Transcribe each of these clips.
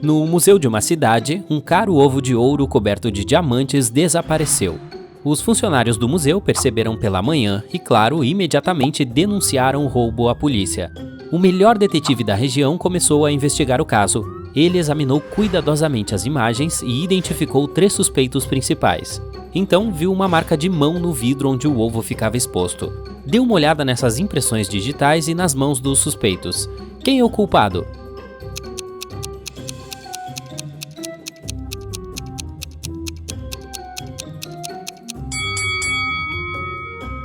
No museu de uma cidade, um caro ovo de ouro coberto de diamantes desapareceu. Os funcionários do museu perceberam pela manhã e, claro, imediatamente denunciaram o roubo à polícia. O melhor detetive da região começou a investigar o caso. Ele examinou cuidadosamente as imagens e identificou 3 suspeitos principais. Então, viu uma marca de mão no vidro onde o ovo ficava exposto. Deu uma olhada nessas impressões digitais e nas mãos dos suspeitos. Quem é o culpado?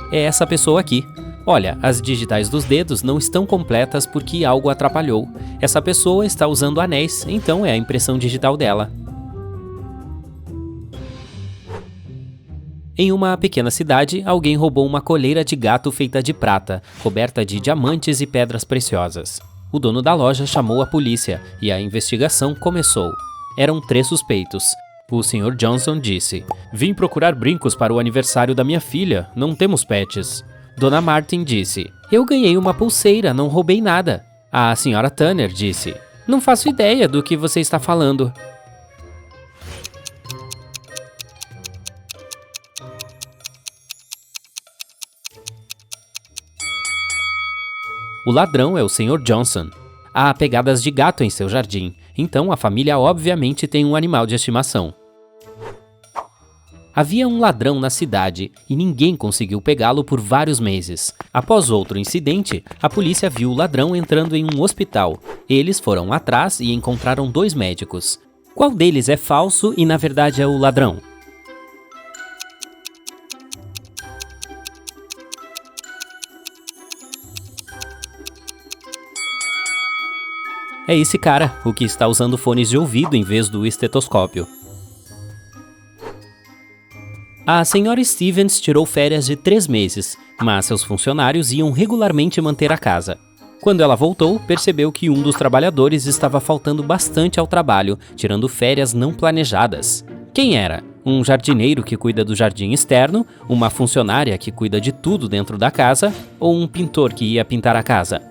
É essa pessoa aqui. Olha, as digitais dos dedos não estão completas porque algo atrapalhou. Essa pessoa está usando anéis, então é a impressão digital dela. Em uma pequena cidade, alguém roubou uma coleira de gato feita de prata, coberta de diamantes e pedras preciosas. O dono da loja chamou a polícia e a investigação começou. Eram 3 suspeitos. O Sr. Johnson disse: "Vim procurar brincos para o aniversário da minha filha, não temos pets." Dona Martin disse: "Eu ganhei uma pulseira, não roubei nada." A Sra. Turner disse: "Não faço ideia do que você está falando." O ladrão é o Sr. Johnson. Há pegadas de gato em seu jardim, então a família obviamente tem um animal de estimação. Havia um ladrão na cidade e ninguém conseguiu pegá-lo por vários meses. Após outro incidente, a polícia viu o ladrão entrando em um hospital. Eles foram atrás e encontraram 2 médicos. Qual deles é falso e na verdade é o ladrão? É esse cara, o que está usando fones de ouvido em vez do estetoscópio. A Sra. Stevens tirou férias de 3 meses, mas seus funcionários iam regularmente manter a casa. Quando ela voltou, percebeu que um dos trabalhadores estava faltando bastante ao trabalho, tirando férias não planejadas. Quem era? Um jardineiro que cuida do jardim externo, uma funcionária que cuida de tudo dentro da casa, ou um pintor que ia pintar a casa?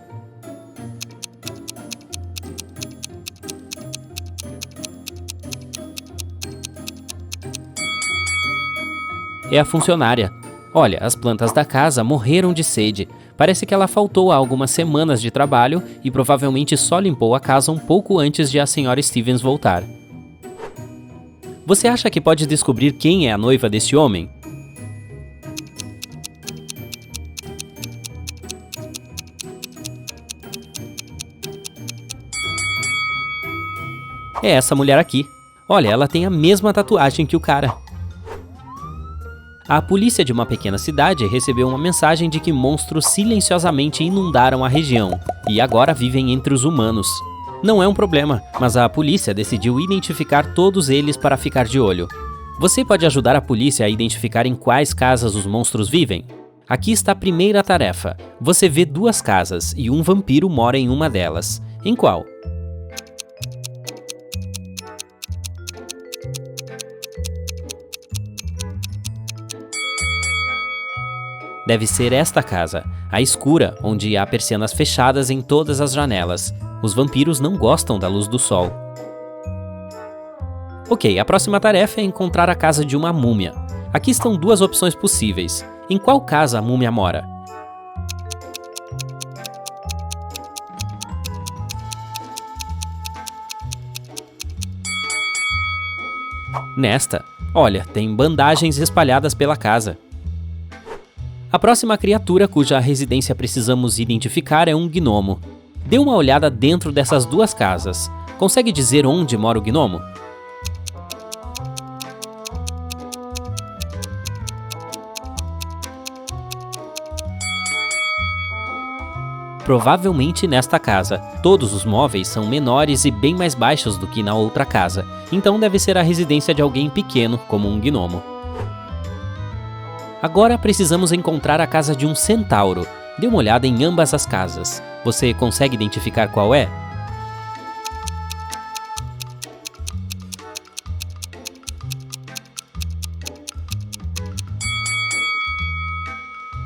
É a funcionária. Olha, as plantas da casa morreram de sede. Parece que ela faltou a algumas semanas de trabalho e provavelmente só limpou a casa um pouco antes de a Sra. Stevens voltar. Você acha que pode descobrir quem é a noiva desse homem? É essa mulher aqui. Olha, ela tem a mesma tatuagem que o cara. A polícia de uma pequena cidade recebeu uma mensagem de que monstros silenciosamente inundaram a região e agora vivem entre os humanos. Não é um problema, mas a polícia decidiu identificar todos eles para ficar de olho. Você pode ajudar a polícia a identificar em quais casas os monstros vivem? Aqui está a primeira tarefa. Você vê 2 casas e um vampiro mora em uma delas. Em qual? Deve ser esta casa, a escura, onde há persianas fechadas em todas as janelas. Os vampiros não gostam da luz do sol. Ok, a próxima tarefa é encontrar a casa de uma múmia. Aqui estão 2 opções possíveis. Em qual casa a múmia mora? Nesta. Olha, tem bandagens espalhadas pela casa. A próxima criatura cuja residência precisamos identificar é um gnomo. Dê uma olhada dentro dessas 2 casas. Consegue dizer onde mora o gnomo? Provavelmente nesta casa. Todos os móveis são menores e bem mais baixos do que na outra casa, então deve ser a residência de alguém pequeno, como um gnomo. Agora precisamos encontrar a casa de um centauro. Dê uma olhada em ambas as casas. Você consegue identificar qual é?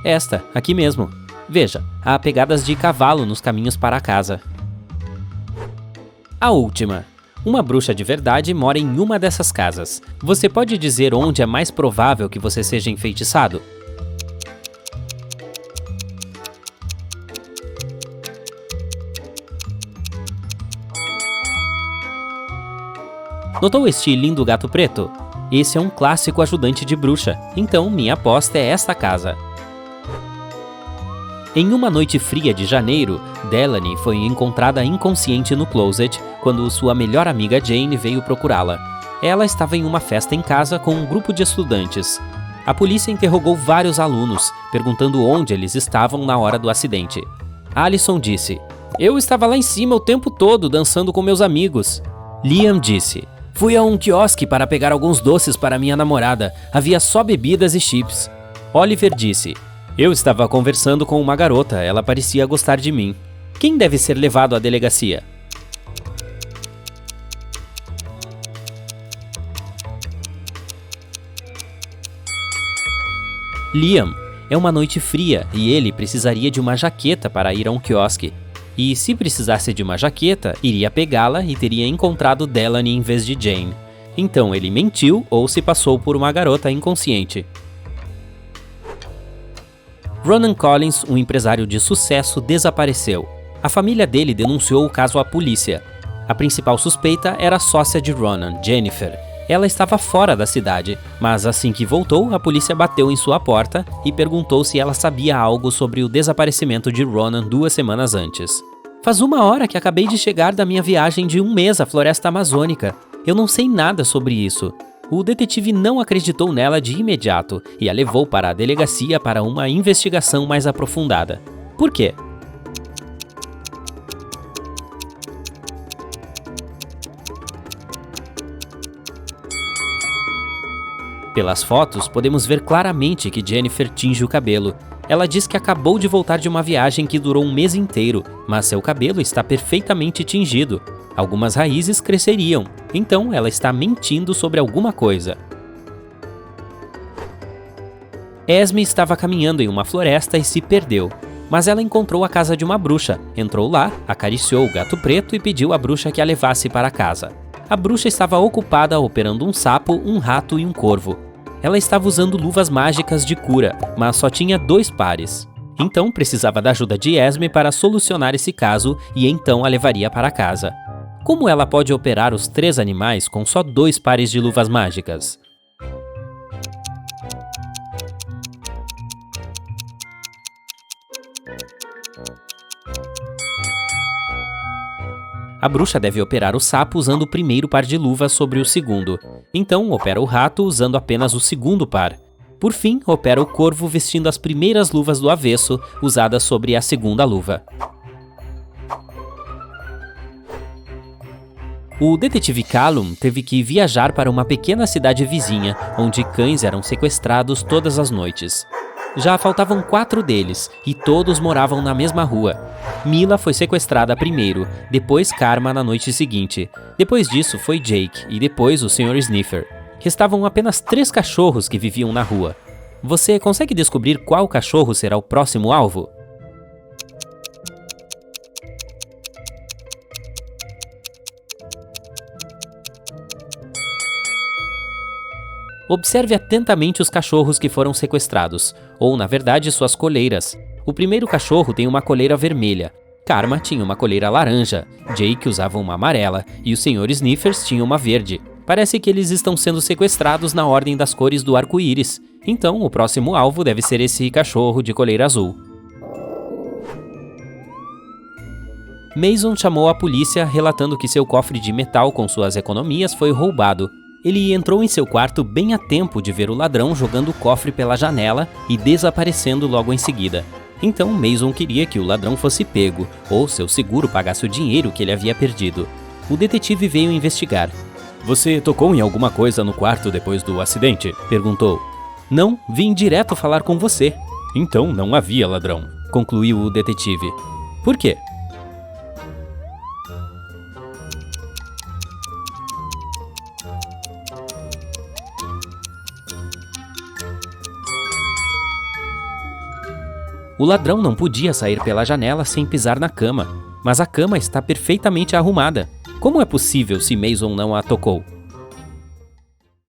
Esta, aqui mesmo. Veja, há pegadas de cavalo nos caminhos para a casa. A última. Uma bruxa de verdade mora em uma dessas casas. Você pode dizer onde é mais provável que você seja enfeitiçado? Notou este lindo gato preto? Esse é um clássico ajudante de bruxa, então minha aposta é esta casa. Em uma noite fria de janeiro, Delaney foi encontrada inconsciente no closet quando sua melhor amiga Jane veio procurá-la. Ela estava em uma festa em casa com um grupo de estudantes. A polícia interrogou vários alunos, perguntando onde eles estavam na hora do acidente. Allison disse: "Eu estava lá em cima o tempo todo dançando com meus amigos." Liam disse: "Fui a um quiosque para pegar alguns doces para minha namorada. Havia só bebidas e chips." Oliver disse: "Eu estava conversando com uma garota, ela parecia gostar de mim." Quem deve ser levado à delegacia? Liam. É uma noite fria e ele precisaria de uma jaqueta para ir a um quiosque. E se precisasse de uma jaqueta, iria pegá-la e teria encontrado Delaney em vez de Jane. Então ele mentiu ou se passou por uma garota inconsciente. Ronan Collins, um empresário de sucesso, desapareceu. A família dele denunciou o caso à polícia. A principal suspeita era a sócia de Ronan, Jennifer. Ela estava fora da cidade, mas assim que voltou, a polícia bateu em sua porta e perguntou se ela sabia algo sobre o desaparecimento de Ronan 2 semanas antes. "Faz 1 hora que acabei de chegar da minha viagem de 1 mês à floresta amazônica. Eu não sei nada sobre isso." O detetive não acreditou nela de imediato e a levou para a delegacia para uma investigação mais aprofundada. Por quê? Pelas fotos, podemos ver claramente que Jennifer tinge o cabelo. Ela diz que acabou de voltar de uma viagem que durou 1 mês inteiro, mas seu cabelo está perfeitamente tingido. Algumas raízes cresceriam, então ela está mentindo sobre alguma coisa. Esme estava caminhando em uma floresta e se perdeu, mas ela encontrou a casa de uma bruxa, entrou lá, acariciou o gato preto e pediu à bruxa que a levasse para casa. A bruxa estava ocupada operando um sapo, um rato e um corvo. Ela estava usando luvas mágicas de cura, mas só tinha 2 pares. Então precisava da ajuda de Esme para solucionar esse caso e então a levaria para casa. Como ela pode operar os 3 animais com só 2 pares de luvas mágicas? A bruxa deve operar o sapo usando o primeiro par de luvas sobre o segundo. Então, opera o rato usando apenas o segundo par. Por fim, opera o corvo vestindo as primeiras luvas do avesso, usadas sobre a segunda luva. O detetive Callum teve que viajar para uma pequena cidade vizinha, onde cães eram sequestrados todas as noites. Já faltavam 4 deles, e todos moravam na mesma rua. Mila foi sequestrada primeiro, depois Karma na noite seguinte. Depois disso foi Jake, e depois o Sr. Sniffer. Restavam apenas 3 cachorros que viviam na rua. Você consegue descobrir qual cachorro será o próximo alvo? Observe atentamente os cachorros que foram sequestrados, ou na verdade suas coleiras. O primeiro cachorro tem uma coleira vermelha, Karma tinha uma coleira laranja, Jake usava uma amarela e o Sr. Sniffers tinha uma verde. Parece que eles estão sendo sequestrados na ordem das cores do arco-íris, então o próximo alvo deve ser esse cachorro de coleira azul. Mason chamou a polícia relatando que seu cofre de metal com suas economias foi roubado. Ele entrou em seu quarto bem a tempo de ver o ladrão jogando o cofre pela janela e desaparecendo logo em seguida. Então Mason queria que o ladrão fosse pego, ou seu seguro pagasse o dinheiro que ele havia perdido. O detetive veio investigar. "Você tocou em alguma coisa no quarto depois do acidente?" perguntou. "Não, vim direto falar com você." "Então não havia ladrão", concluiu o detetive. "Por quê?" O ladrão não podia sair pela janela sem pisar na cama, mas a cama está perfeitamente arrumada. Como é possível se Mason não a tocou?